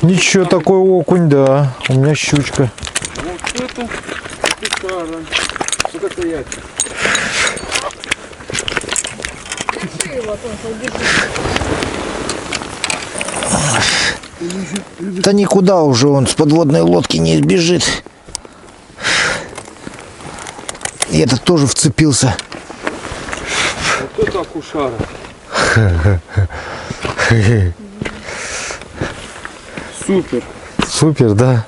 Ничего, такой окунь, да. У меня щучка. Вот это шикарно. Вот это я. Да никуда уже он с подводной лодки не избежит. И этот тоже вцепился. Вот это акушара. Супер. Супер, да.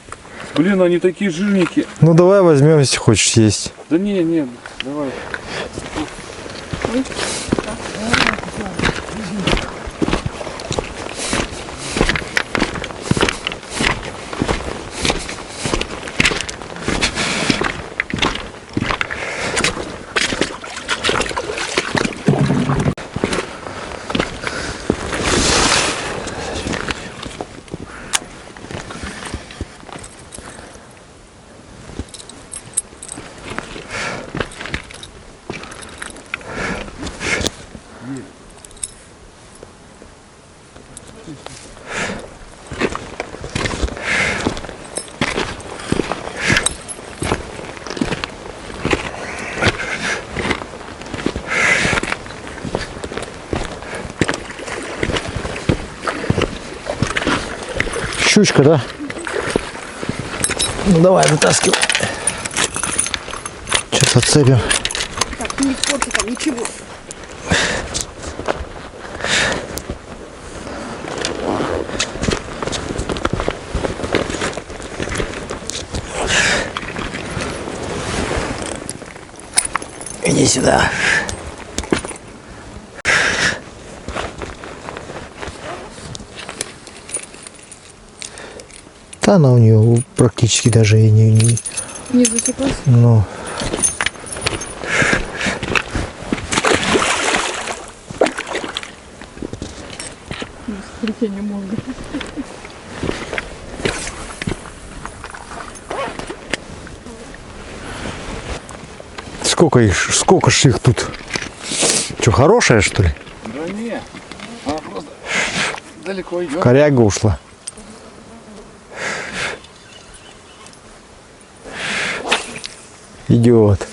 Блин, они такие жирненькие. Ну давай возьмем, если хочешь есть. Да не, давай. Щучка, да? Ну давай, вытаскивай. Сейчас отцепим. Так, не испорти там ничего. Иди сюда. Да, она у нее практически даже и Не засеклась? ну. Скрытие не можно. Сколько ж их тут? Что, хорошая, что ли? Да не. Она просто далеко идет. Коряга ушла. Идет.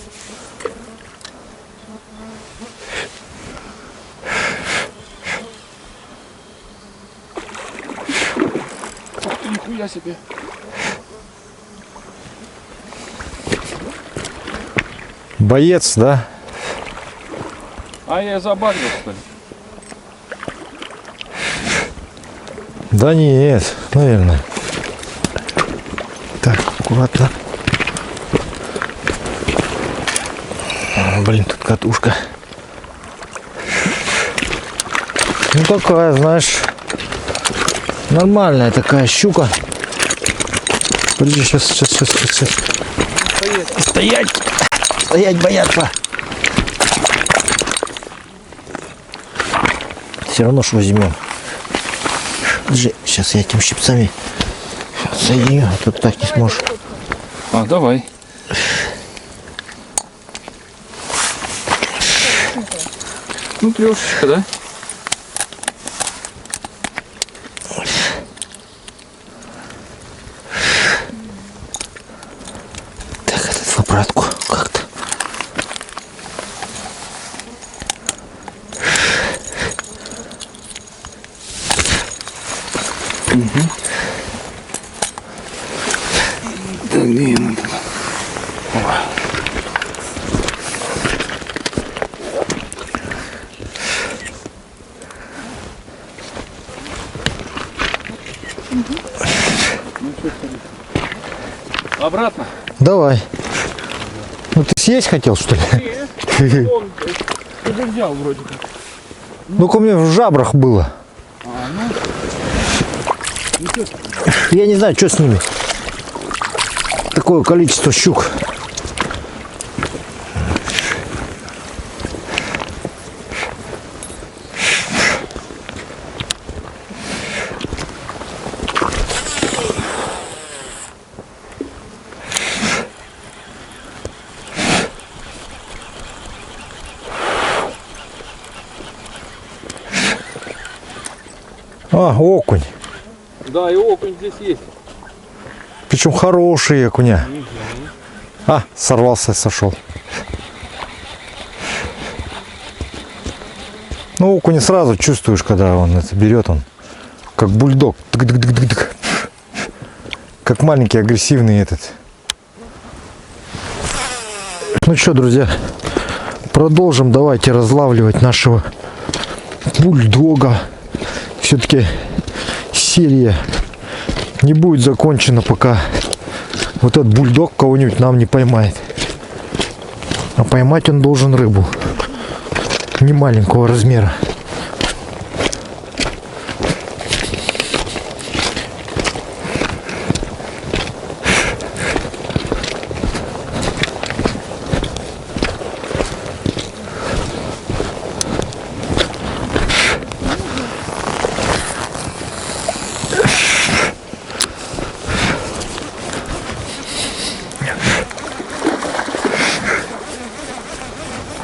Ух ты, нихуя себе. Боец, да? А я забагрил, что ли? Да нет, наверное. Так, аккуратно. Блин, тут катушка. Ну такая, знаешь, нормальная такая щука. Подожди, сейчас. Стоять бояться. Все равно ж возьмем. Подожди, сейчас я этим щипцами соединю, а тут так не сможешь. А, давай. Ну, трешечка, да? Так, этот в обратку как-то. Да где она тут? Обратно? Давай. Ну ты съесть хотел, что ли? Нет. Он уже взял вроде как. Ну-ка у меня в жабрах было. А, ну. Я не знаю, что с ними. Такое количество щук. А, окунь. Да, и окунь здесь есть. Причем хороший окуня. А, сорвался, сошел. Ну, окуня сразу чувствуешь, когда он это берет, он как бульдог. Тык-тык-тык-тык-тык. Как маленький агрессивный этот. Ну что, друзья, продолжим. Давайте разлавливать нашего бульдога. Все-таки серия не будет закончена, пока вот этот бульдог кого-нибудь нам не поймает. А поймать он должен рыбу не маленького размера.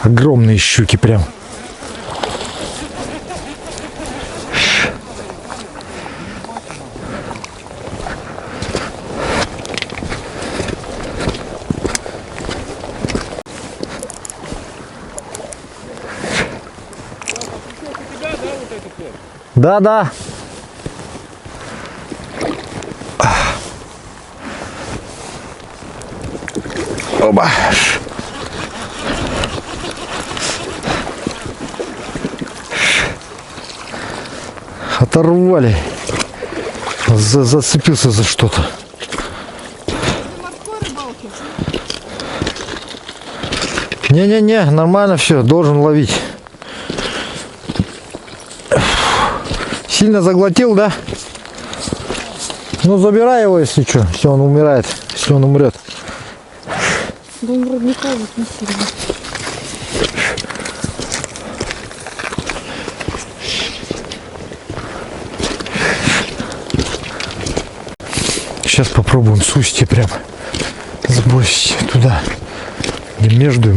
Огромные щуки прям. Да. Оба. Оторвали. Зацепился за что-то. Не-не-не, нормально все, должен ловить. Сильно заглотил, да? Ну, забирай его, если что. Если он умирает, если он умрет. Да он вроде не плавает, не сильно. Сейчас попробуем с устья прям сбросить туда. Не между.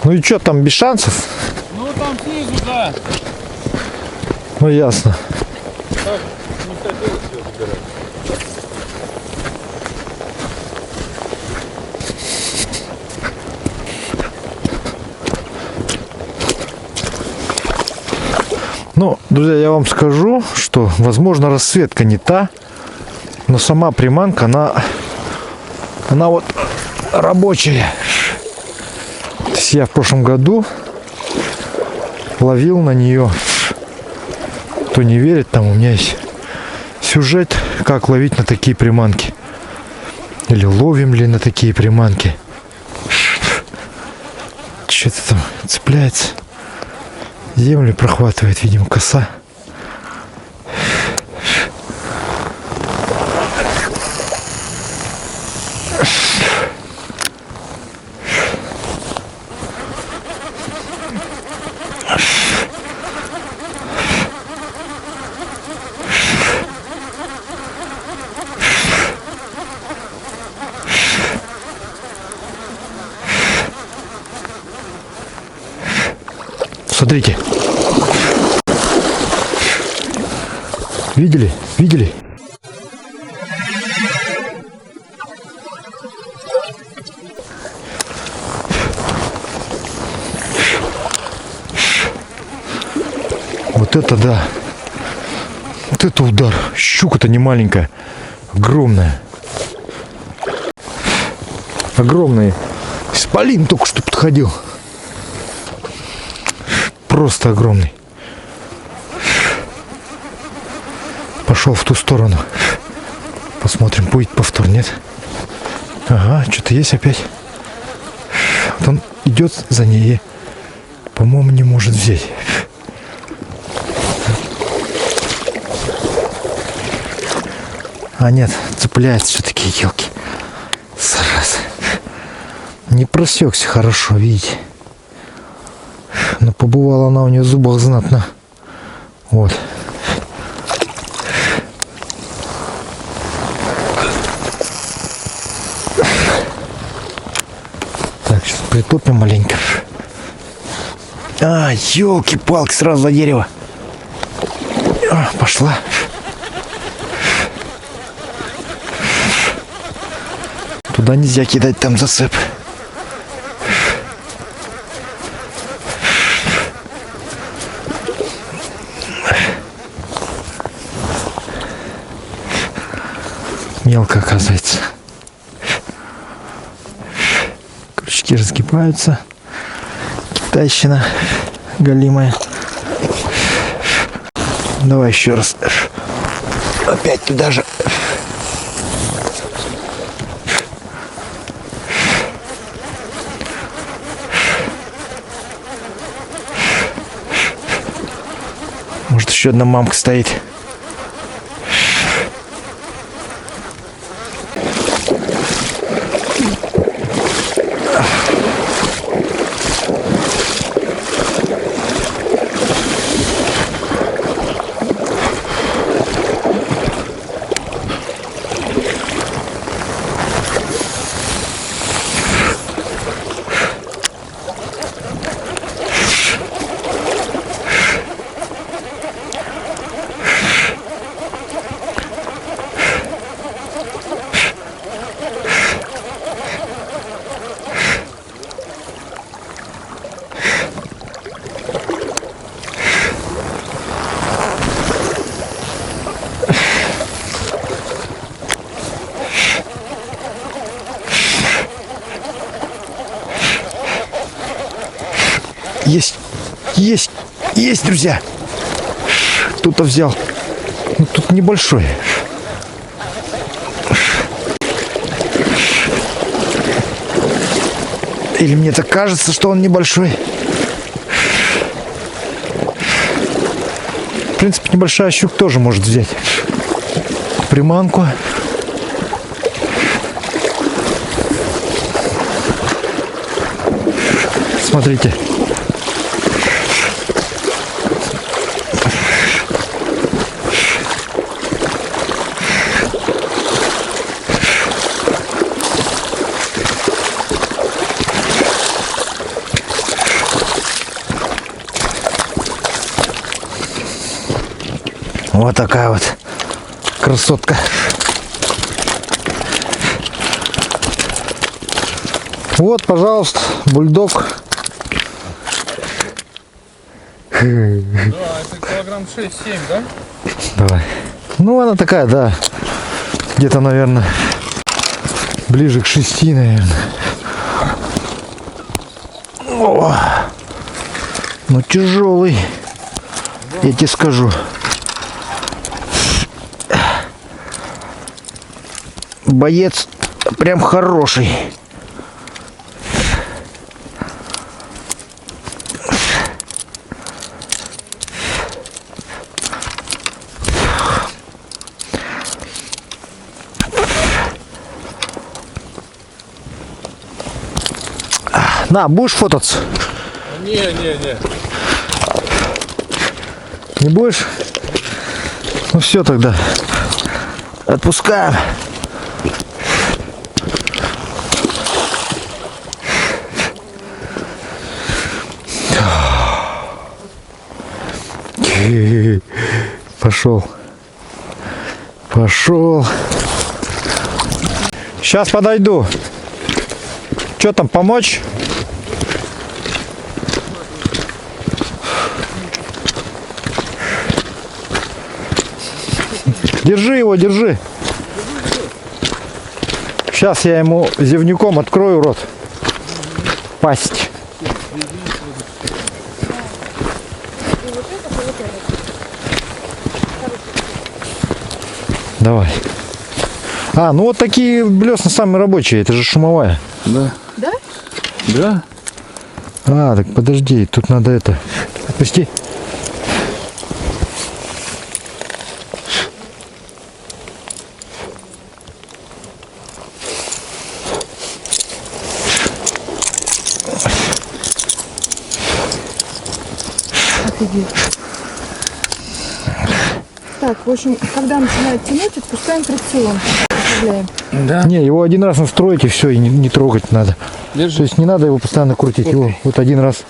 Ну и что там, без шансов? Ну там снизу, да. Ну ясно. Так, не хотелось ее забирать. Ну, друзья, я вам скажу, что, возможно, расцветка не та, но сама приманка, она вот рабочая. То есть я в прошлом году ловил на нее. Кто не верит, там у меня есть сюжет, как ловить на такие приманки. Или ловим ли на такие приманки. Что-то там цепляется. Землю прохватывает, видимо, коса. Смотрите. Видели? Видели? Вот это да. Вот это удар. Щука-то не маленькая. Огромная. Огромная. Исполин только что подходил. Просто огромный. Пошел в ту сторону. Посмотрим, будет повтор, нет? Ага, что-то есть опять. Вот он идет за ней. По-моему, не может взять. А нет, цепляется все-таки, елки. Зараза. Не просекся хорошо, видите. Но побывала она у нее в зубах знатно. Вот. Притопим маленько. А, елки-палки, сразу за дерево. Пошла. Туда нельзя кидать, там засып. Мелко, оказывается. Крючки разгибаются. Китайщина голимая. Давай еще раз. Опять туда же. Может, еще одна мамка стоит. Есть, друзья. Кто-то взял. Ну, тут небольшой. Или мне так кажется, что он небольшой. В принципе, небольшая щука тоже может взять приманку. Смотрите. Вот такая вот красотка. Вот, пожалуйста, бульдог. Да, это килограмм 6-7, да? Давай. Ну, она такая, да. Где-то, наверное, ближе к 6, наверное. О! Ну, тяжелый. Я тебе скажу. Боец прям хороший. На, будешь фототься? Не. Не будешь? Ну все тогда. Отпускаем. Пошел. Сейчас подойду. Что там, помочь? Держи его, держи. Сейчас я ему зевнюком открою рот. Пасть. Давай. А, ну вот такие блесна самые рабочие, это же шумовая. Да. Да? Да? А, так подожди, тут надо это. Отпусти. Офигеть. Так, в общем, когда начинает тянуть, отпускаем фрикцион. Оставляем. Да. Не, его один раз настроить и все, и не трогать надо. Держи. То есть не надо его постоянно крутить. Его вот один раз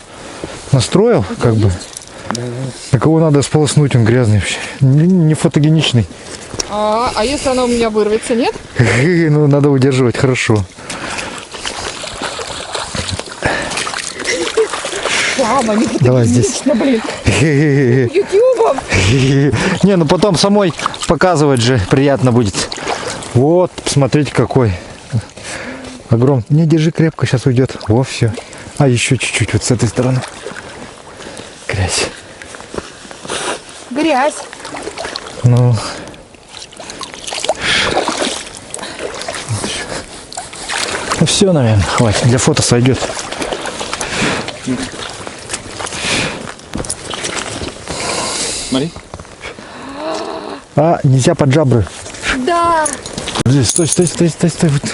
настроил, как бы. Так его надо сполоснуть, он грязный вообще. Не фотогеничный. А если она у меня вырвется, нет? Ну, надо удерживать хорошо. Мама, не Давай здесь. фотогенично, блин. Ютубом. Не, ну потом самой показывать же приятно будет. Вот, посмотрите какой. Огромный. Не, держи крепко, сейчас уйдет. Во, все. А еще чуть-чуть вот с этой стороны. Грязь. Грязь. Ну. Ну все, наверное, хватит. Для фото сойдет. Смотри. А, нельзя под жабры. Да. Здесь, стой.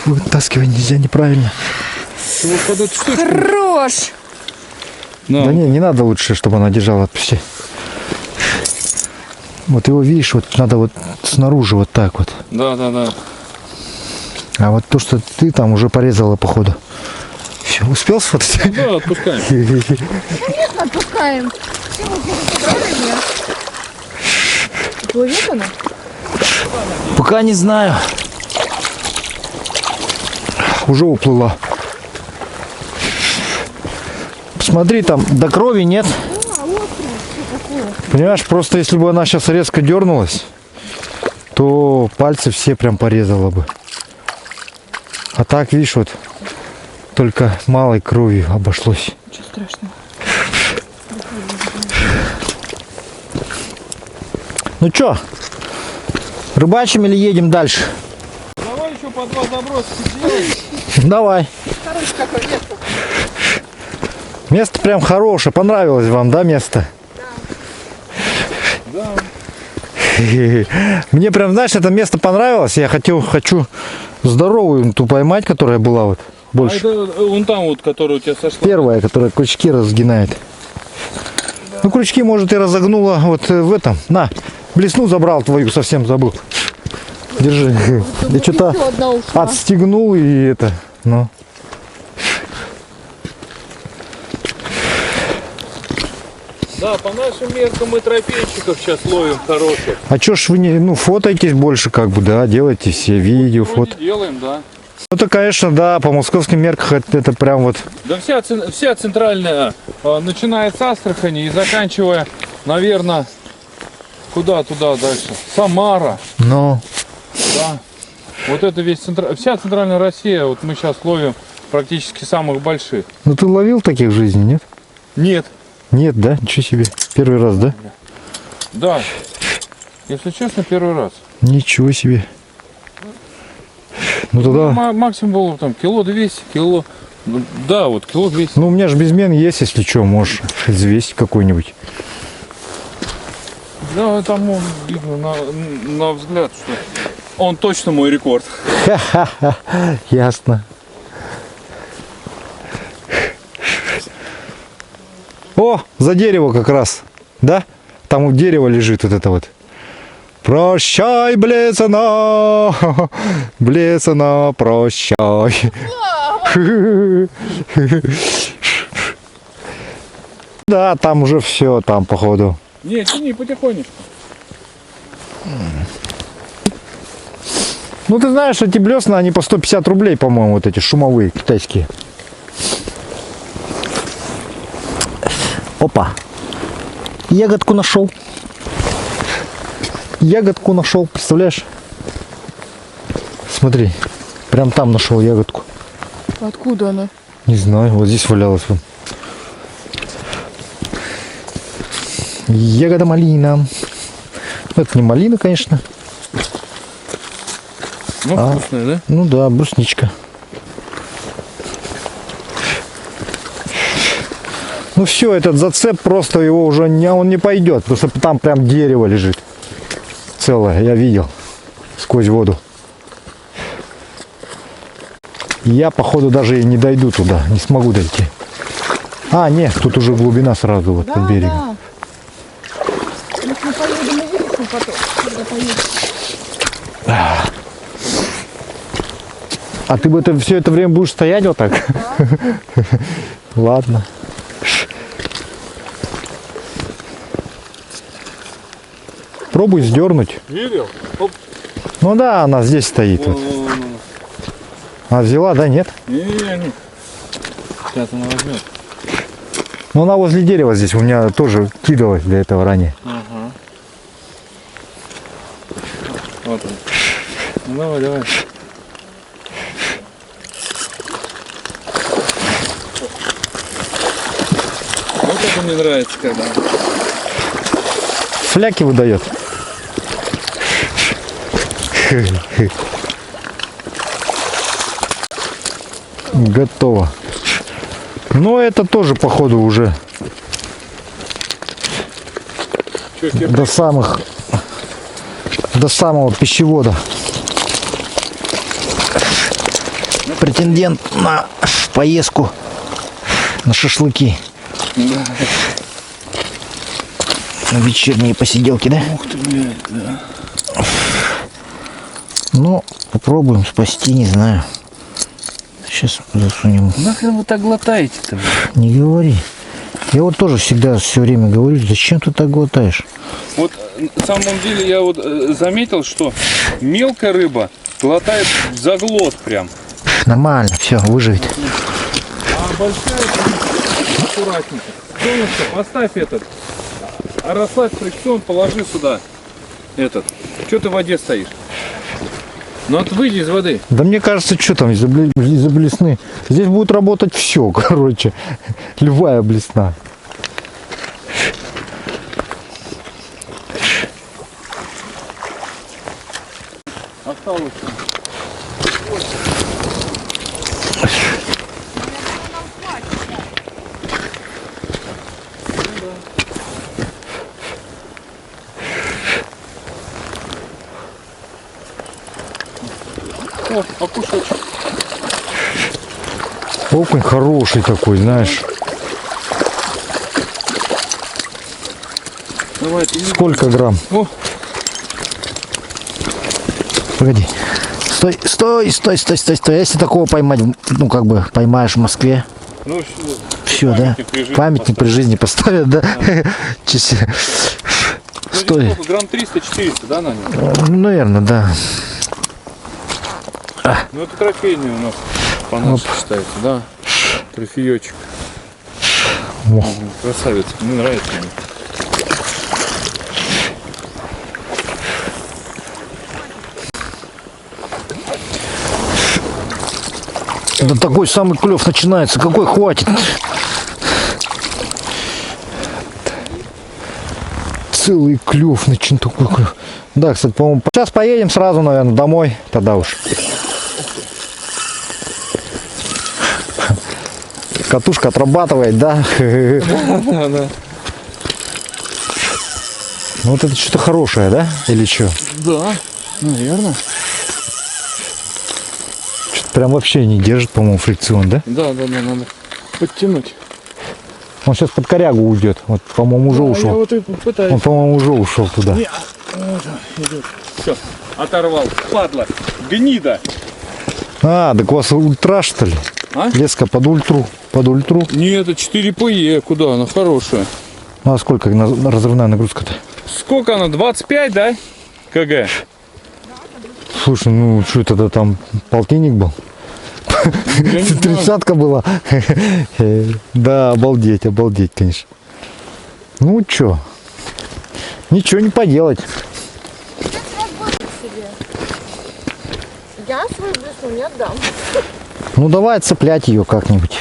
Вытаскивай, нельзя, неправильно. Ты вот под эту штучку. Хорош. На. Да не надо лучше, чтобы она держала, отпусти. Вот его, видишь, вот надо вот снаружи вот так вот. Да. А вот то, что ты там уже порезала, походу. Все, успел сфотать? Да, отпускаем. Конечно, отпускаем. Все, вот здесь собрали, нет? Плывет она? Пока не знаю. Уже уплыла. Посмотри, там до крови нет. Понимаешь, просто если бы она сейчас резко дернулась, то пальцы все прям порезала бы. А так, видишь, вот только малой кровью обошлось. Ничего страшного. Ну чё, рыбачим или едем дальше? Давай еще по 2 заброса сделаем. Давай. Хорошее какое место. Место прям хорошее. Понравилось вам, да, место? Да. Мне прям, знаешь, это место понравилось. Я хочу здоровую ту поймать, которая была вот А больше. это вон там вот, который у тебя сошла. Первая, которая крючки разгинает. Ну, крючки, может, и разогнула вот в этом. На, блесну забрал твою, совсем забыл. Держи. Я что-то Еще одна ушла. отстегнул и это, ну. Да, по нашим меркам мы трофейщиков сейчас ловим хороших. А чё ж вы не, ну, фотойтесь больше, как бы, да, делайте все видео, Вроде фото. делаем, да. Это, конечно, да, по московским меркам это прям вот. Да вся центральная, начиная с Астрахани и заканчивая, наверное, куда туда дальше? Самара, Ну, да. Вот это вся центральная Россия, вот мы сейчас ловим практически самых больших. ну ты ловил таких в жизни, нет? Нет. Нет, да? Ничего себе. Первый раз, да? Да. Если честно, первый раз. Ничего себе. Ну тогда. Максимум было там кило 200, кило. Ну, да, вот кило 200. Ну у меня же безмен есть, если что, можешь взвесить какой-нибудь. Да, там видно на взгляд, что он точно мой рекорд. Ха-ха-ха. Ясно. О, за дерево как раз. Да? Там у дерева лежит вот это вот. Прощай, Блесна, Блесна, прощай. Да, там уже все, там походу. Не, тяни потихонечку. Ну ты знаешь, эти блесна, они по 150 рублей, по-моему, вот эти шумовые китайские. Опа. Ягодку нашел. Ягодку нашел, представляешь? Смотри, прям там нашел ягодку. Откуда она? Не знаю, вот здесь валялась. Вон. Ягода малина. Это не малина, конечно. Ну, вкусная, да? Ну да, брусничка. Ну все, этот зацеп просто его уже не, он не пойдет, потому что там прям дерево лежит целое, я видел сквозь воду. Я походу даже и не дойду туда, не смогу дойти. А, нет, тут уже глубина сразу вот под берегом. Да. Мы поедем увидим потом, когда поедем. А ты бы все это время будешь стоять вот так? Ладно. Пробуй сдернуть. Видел? Оп. Ну да, она здесь стоит. Вот. А взяла, да, нет? Не. Сейчас она возьмет. Ну она возле дерева здесь у меня тоже кидалась для этого ранее. Ага. Вот он. Ну давай. Вот это мне нравится, когда. Фляки выдает. Готово. Но это тоже походу уже Чё, кирпич? до самого пищевода. Претендент на поездку на шашлыки. Да. На вечерние посиделки, да? Ух ты, блядь, да. Ну, попробуем спасти, не знаю. Сейчас засунем. Нахрен вы так глотаете-то? Не говори. Я вот тоже всегда все время говорю, зачем ты так глотаешь? Вот на самом деле я вот заметил, что мелкая рыба глотает заглот прям. Нормально, все, выживет. А большая аккуратненько. Солнышко, поставь этот. А расслабь фрикцион, положи сюда. Этот. Что ты в воде стоишь? Ну вот выйди из воды. Да мне кажется, что там из-за блесны. Здесь будет работать все, короче. Любая блесна. Осталось. О, окушочек. Окунь хороший такой, знаешь. Давай, ты не... Сколько грамм? О, Погоди. Стой. Если такого поймать, ну как бы поймаешь в Москве, ну все, да? Памятник при жизни поставят, да? Чиси. Стой. сколько? Грамм 300-400, да, на нем? Ну, наверное, да. Ну это трофейный у нас по нашей считается, да? Трофеечек. О. Красавец, мне нравится. Это такой самый клев начинается. Какой хватит? Целый клев начин такой клев. Да, кстати, по-моему. Сейчас поедем сразу, наверное, домой. Тогда уж. Катушка отрабатывает, да? Да. Ну вот это что-то хорошее, да? Или что? Да, наверное. Что-то прям вообще не держит, по-моему, фрикцион, да? Да, надо подтянуть. Он сейчас под корягу уйдет. Вот, по-моему, уже Я ушел. вот и пытаюсь. Он, по-моему, уже ушел туда. Вот он идет. Все, оторвал. Падла. Гнида. А, так у вас ультра, что ли? А? Леска под ультру. Под ультру. Нет, это 4 ПЕ. Куда она хорошая? Ну а сколько разрывная нагрузка-то? Сколько она? 25, да? КГ. Слушай, ну что это там полтинник был? Я не знаю. 30-ка была. Да, обалдеть, конечно. Ну чё? Ничего не поделать. Я свою блесну не отдам. Ну давай цеплять ее как-нибудь.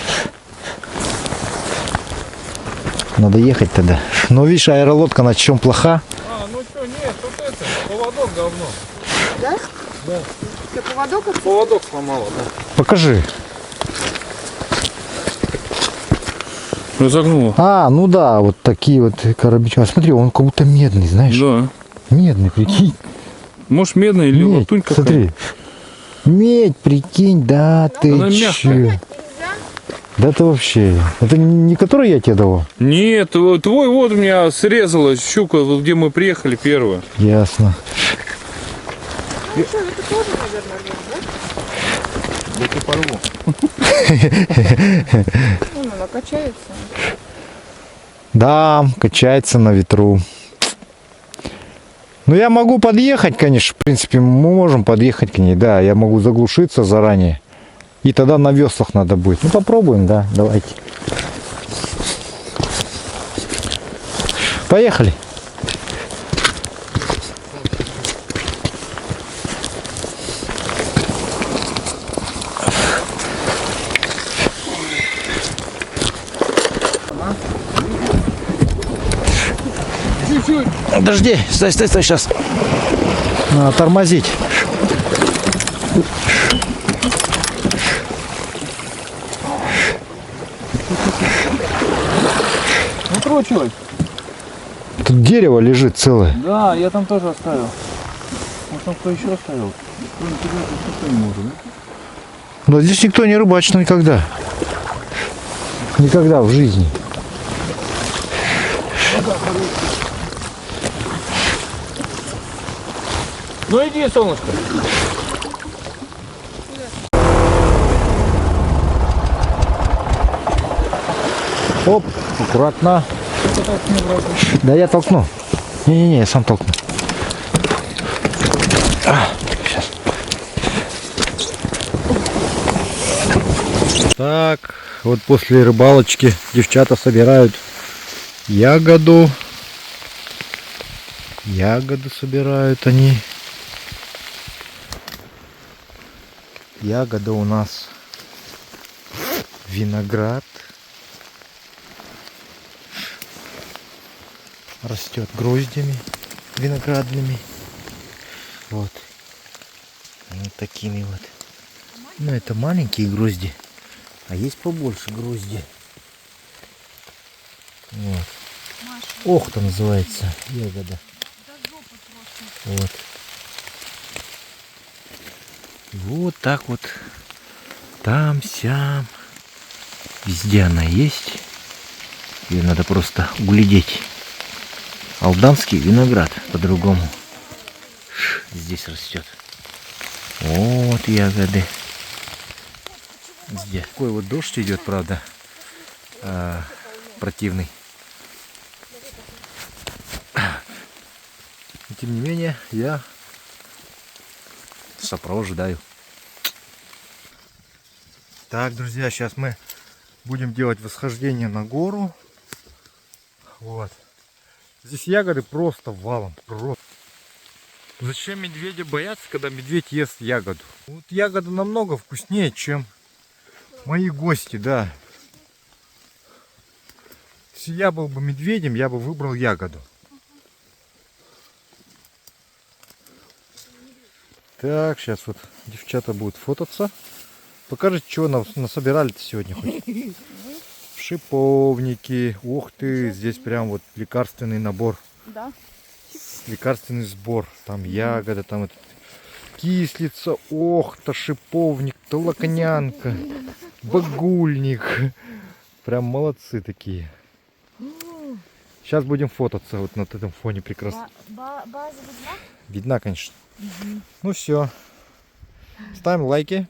Надо ехать тогда. Но видишь, аэролодка на чем плоха? А, ну что, нет, тут это, поводок говно. Да? Да. Что, поводок от... Поводок сломала, да. Покажи. Разогнула. А, ну да, вот такие вот коробички. А смотри, он как будто медный, знаешь? Да. Медный, прикинь. Может медная или Медь, латунь какая-то? смотри. Медь, прикинь, да ты Она чё? мягкая. Да ты вообще. Это не который я тебе давал? Нет, твой вот у меня срезала щука, вот где мы приехали первая. Ясно. Ну что, это тоже, наверное, рвёт, да? Я тебя порву. Вон она качается. Да, качается на ветру. Ну, я могу подъехать, конечно. В принципе, мы можем подъехать к ней. Да, я могу заглушиться заранее. И тогда на веслах надо будет. Ну, попробуем, да, давайте. Поехали. Чуть-чуть. Подожди, стой, сейчас. Надо тормозить. Накручивай. Тут дерево лежит целое. Да, я там тоже оставил. Может там кто еще оставил? Кроме тебя тут никто не может, да? Но здесь никто не рыбачил никогда. Никогда в жизни. Ну иди, солнышко. Оп, аккуратно. Да я толкну. Не-не-не, я сам толкну. Сейчас. Так, вот после рыбалочки девчата собирают ягоду. Ягоду собирают они. Ягода у нас виноград. Растет гроздями виноградными. Вот. Вот такими вот. Ну, это маленькие грозди. А есть побольше грозди. Вот. Охта называется ягода. Вот. Вот так вот. Там, сям. Везде она есть. Ее надо просто углядеть. Алданский виноград по-другому. Здесь растет. Вот ягоды. Здесь. Такой вот дождь идет, правда. Противный. Но, тем не менее, я сопровождаю. Так, друзья, сейчас мы будем делать восхождение на гору. Вот. Здесь ягоды просто валом. Просто. Зачем медведя бояться, когда медведь ест ягоду? Вот ягода намного вкуснее, чем мои гости, да. Если я был бы медведем, я бы выбрал ягоду. Так, сейчас вот девчата будут фототься. Покажите, что насобирали-то сегодня хоть. Шиповники. Ух ты, здесь прям вот лекарственный набор. Да. Лекарственный сбор. Там ягода, там этот кислица, охта, шиповник, толоконянка, багульник. Прям молодцы такие. Сейчас будем фототься вот на этом фоне прекрасно. База видна? Видна, конечно. Ну все. Ставим лайки.